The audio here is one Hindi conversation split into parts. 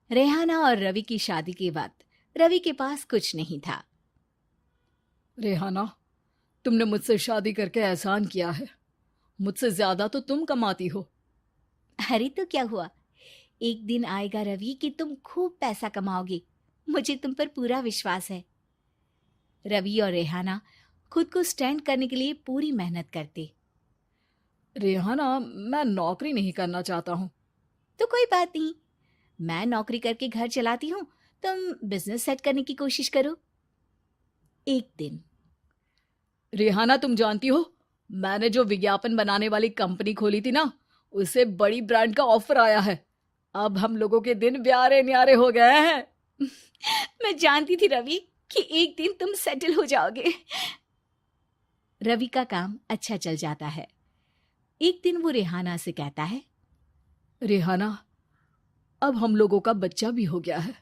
रेहाना और रवि की शादी के बाद रवि के पास कुछ नहीं था। रेहाना, तुमने मुझसे शादी करके एहसान किया है। मुझसे ज्यादा तो तुम कमाती हो। अरे तो क्या हुआ, एक दिन आएगा रवि कि तुम खूब पैसा कमाओगे। मुझे तुम पर पूरा विश्वास है। रवि और रेहाना खुद को स्टैंड करने के लिए पूरी मेहनत करते। रेहाना, मैं नौकरी नहीं करना चाहता हूँ। तो कोई बात नहीं, मैं नौकरी करके घर चलाती हूँ, तुम बिजनेस सेट करने की कोशिश करो। एक दिन रेहाना, तुम जानती हो, मैंने जो विज्ञापन बनाने वाली कंपनी खोली थी ना, उसे बड़ी ब्रांड का ऑफर आया है। अब हम लोगों के दिन ब्यारे न्यारे हो गए हैं। मैं जानती थी रवि कि एक दिन तुम सेटल हो जाओगे। रवि का काम अच्छा चल जाता है। एक दिन वो रेहाना से कहता है, रेहाना, अब हम लोगों का बच्चा भी हो गया है।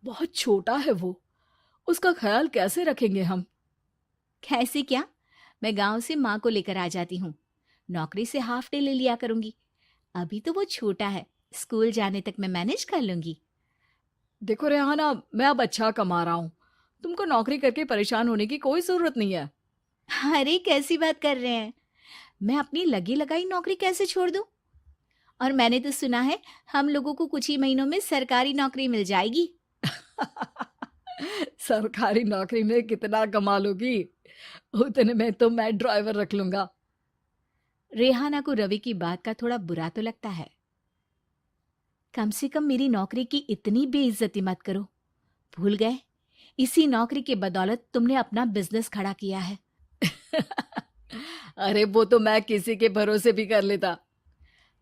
बहुत छोटा है वो। उसका ख्याल कैसे रखेंगे हम? कैसे क्या, मैं गांव से माँ को लेकर आ जाती हूँ। नौकरी से हाफ डे ले लिया करूंगी। अभी तो वो छोटा है, स्कूल जाने तक मैं मैनेज कर लूंगी। देखो रेहाना, मैं अब अच्छा कमा रहा हूँ। तुमको नौकरी करके परेशान होने की कोई जरूरत नहीं है। अरे कैसी बात कर रहे हैं, मैं अपनी लगी लगाई नौकरी कैसे छोड़ दूं? और मैंने तो सुना है हम लोगों को कुछ ही महीनों में सरकारी नौकरी मिल जाएगी। सरकारी नौकरी में कितना कमा लोगी? उतने में तो मैं ड्राइवर रख लूंगा। रेहाना को रवि की बात का थोड़ा बुरा तो लगता है। कम से कम मेरी नौकरी की इतनी बेइज्जती मत करो। भूल गए, इसी नौकरी के बदौलत तुमने अपना बिजनेस खड़ा किया है। अरे वो तो मैं किसी के भरोसे भी कर लेता।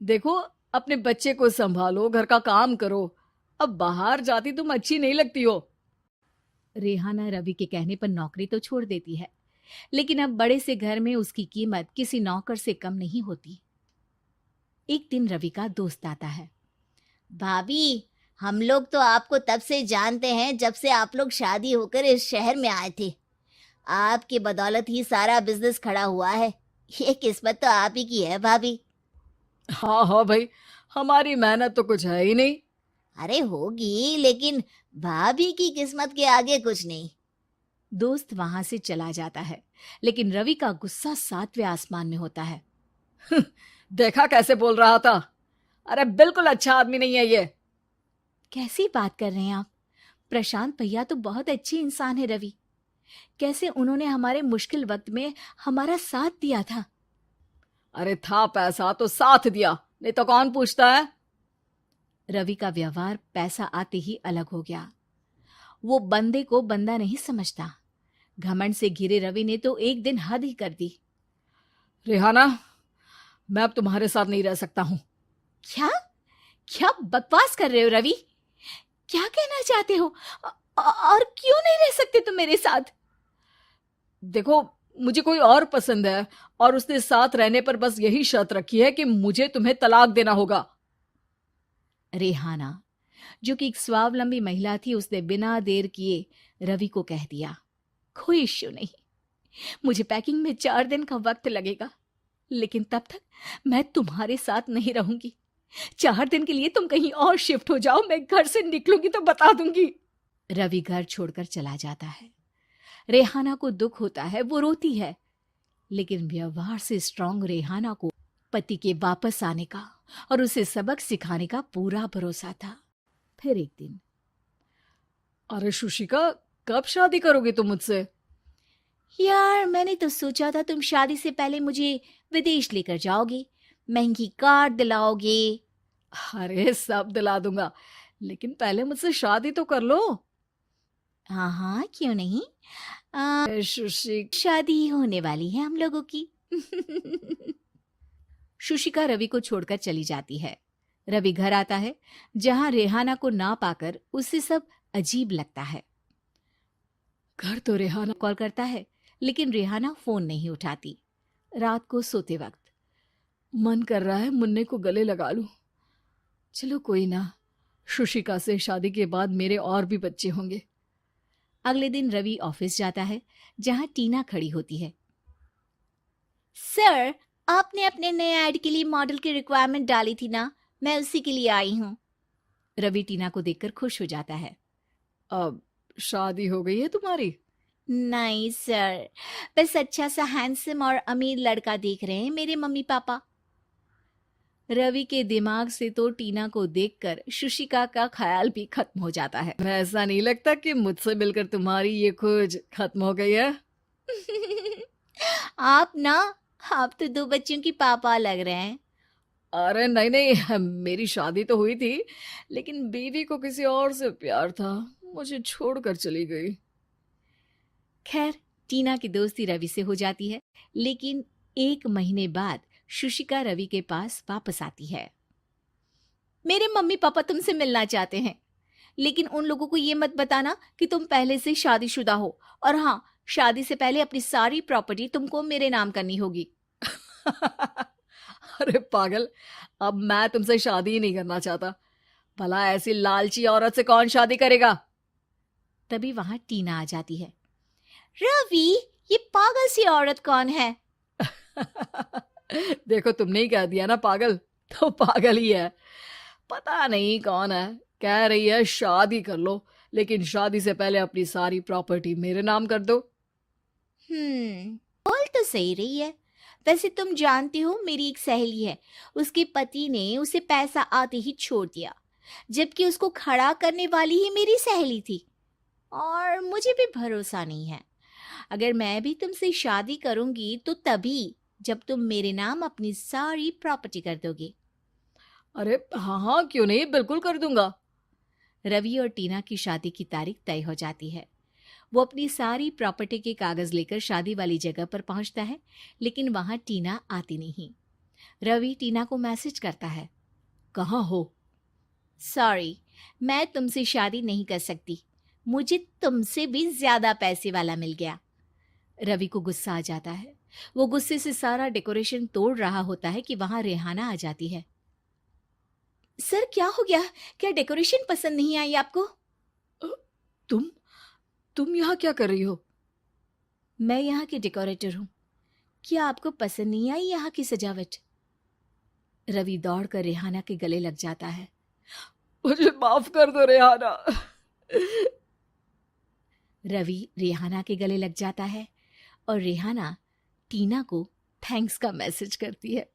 देखो, अपने बच्चे को संभालो, घर का काम करो। अब बाहर जाती तुम अच्छी नहीं लगती हो। रेहाना रवि के कहने पर नौकरी तो छोड़ देती है, लेकिन अब बड़े से घर में उसकी कीमत किसी नौकर से कम नहीं होती। एक दिन रवि का दोस्त आता है। भाभी, हम लोग तो आपको तब से जानते हैं जब से आप लोग शादी होकर इस शहर में आए थे। आपकी बदौलत ही सारा बिजनेस खड़ा हुआ है। ये किस्मत तो आप ही की है भाभी। हाँ हाँ भाई, हमारी मेहनत तो कुछ है ही नहीं। अरे होगी, लेकिन भाभी की किस्मत के आगे कुछ नहीं। दोस्त वहां से चला जाता है, लेकिन रवि का गुस्सा सातवें आसमान में होता है। देखा कैसे बोल रहा था? अरे बिल्कुल अच्छा आदमी नहीं है ये। कैसी बात कर रहे हैं आप? प्रशांत भैया तो बहुत अच्छे इंसान है रवि। कैसे उन्होंने हमारे मुश्किल वक्त में हमारा साथ दिया था। अरे था पैसा तो साथ दिया, नहीं तो कौन पूछता है? रवि का व्यवहार पैसा आते ही अलग हो गया। वो बंदे को बंदा नहीं समझता। घमंड से घिरे रवि ने तो एक दिन हद ही कर दी। रेहाना, मैं अब तुम्हारे साथ नहीं रह सकता हूँ। क्या क्या बकवास कर रहे हो रवि? क्या कहना चाहते हो? और क्यों नहीं रह सकते तुम मेरे साथ? देखो, मुझे कोई और पसंद है, और उसने साथ रहने पर बस यही शर्त रखी है कि मुझे तुम्हें तलाक देना होगा। रेहाना, जो कि एक स्वावलंबी महिला थी, उसने बिना देर किए रवि को कह दिया, कोई इश्यू नहीं, मुझे पैकिंग में 4 दिन का वक्त लगेगा, लेकिन तब तक मैं तुम्हारे साथ नहीं रहूंगी। 4 दिन के लिए तुम कहीं और शिफ्ट हो जाओ, मैं घर से निकलूंगी तो बता दूंगी। रवि घर छोड़कर चला जाता है। रेहाना को दुख होता है, वो रोती है, लेकिन व्यवहार से स्ट्रांग रेहाना को पति के वापस आने का और उसे सबक सिखाने का पूरा भरोसा था। फिर एक दिन, अरे शुशिका, कब शादी करोगी तुम मुझसे? यार मैंने तो सोचा था तुम शादी से पहले मुझे विदेश लेकर जाओगे, महंगी कार दिलाओगे। अरे सब दिला दूंगा, लेकिन पहले मुझसे शादी तो कर लो। हाँ हाँ, क्यों नहीं। शुशि, शादी होने वाली है हम लोगों की। शुशिका रवि को छोड़कर चली जाती है। रवि घर आता है, जहां रेहाना को ना पाकर उसे सब अजीब लगता है। घर तो रेहाना। कॉल करता है, लेकिन रेहाना फोन नहीं उठाती। रात को सोते वक्त मन कर रहा है मुन्ने को गले लगा लूं। चलो कोई ना, शुशिका से शादी के बाद मेरे और भी बच्चे होंगे। अगले दिन रवि ऑफिस जाता है, जहां टीना खड़ी होती है। सर, आपने अपने नए ऐड के लिए मॉडल की रिक्वायरमेंट डाली थी ना, मैं उसी के लिए आई हूँ। रवि टीना को देखकर खुश हो जाता है। अब शादी हो गई है तुम्हारी? नहीं सर, बस अच्छा सा हैंडसम और अमीर लड़का देख रहे हैं मेरे मम्मी पापा। रवि के दिमाग से तो टीना को देखकर शुशिका का ख्याल भी खत्म हो जाता है। ऐसा नहीं लगता कि मुझसे मिलकर तुम्हारी ये खोज खत्म हो गई है? आप ना, आप तो 2 बच्चों की पापा लग रहे हैं। अरे नहीं नहीं, मेरी शादी तो हुई थी, लेकिन बीवी को किसी और से प्यार था, मुझे छोड़कर चली गई। खैर, टीना की दोस्ती रवि से हो जाती है, लेकिन 1 महीने बाद शुशिका रवि के पास वापस आती है। मेरे मम्मी पापा तुमसे मिलना चाहते हैं, लेकिन उन लोगों को ये मत बताना कि तुम पहले से शादीशुदा हो, और हाँ, शादी से पहले अपनी सारी प्रॉपर्टी तुमको मेरे नाम करनी होगी। अरे पागल, अब मैं तुमसे शादी ही नहीं करना चाहता। भला ऐसी लालची औरत से कौन शादी करेगा? तभी वहां टीना आ जाती है। रवि, ये पागल सी औरत कौन है? देखो, तुमने ही कह दिया ना पागल, तो पागल ही है। पता नहीं कौन है, कह रही है शादी कर लो, लेकिन शादी से पहले अपनी सारी प्रॉपर्टी मेरे नाम कर दो। बोल तो सही रही है। वैसे तुम जानती हो, मेरी एक सहेली है, उसके पति ने उसे पैसा आते ही छोड़ दिया, जबकि उसको खड़ा करने वाली ही मेरी सहेली थी। और मुझे भी भरोसा नहीं है। अगर मैं भी तुमसे शादी करूंगी तो तभी जब तुम मेरे नाम अपनी सारी प्रॉपर्टी कर दोगे। अरे हाँ हाँ, क्यों नहीं, बिल्कुल कर दूंगा। रवि और टीना की शादी की तारीख तय हो जाती है। वो अपनी सारी प्रॉपर्टी के कागज लेकर शादी वाली जगह पर पहुंचता है, लेकिन वहां टीना आती नहीं। रवि टीना को मैसेज करता है। कहाँ हो? सॉरी, मैं तुमसे शादी नहीं कर सकती, मुझे तुमसे भी ज्यादा पैसे वाला मिल गया। रवि को गुस्सा आ जाता है। वो गुस्से से सारा डेकोरेशन तोड़ रहा होता है कि वहां रेहाना आ जाती है। सर, क्या हो गया? क्या डेकोरेशन पसंद नहीं आई आपको? अ, तुम यहाँ क्या कर रही हो? मैं यहाँ की डेकोरेटर हूँ। क्या आपको पसंद नहीं आई यहाँ की सजावट? रवि दौड़कर रेहाना के गले लग जाता है। मुझे माफ कर दो रेहाना। रवि रेहाना के गले लग जाता है और रेहाना टीना को थैंक्स का मैसेज करती है।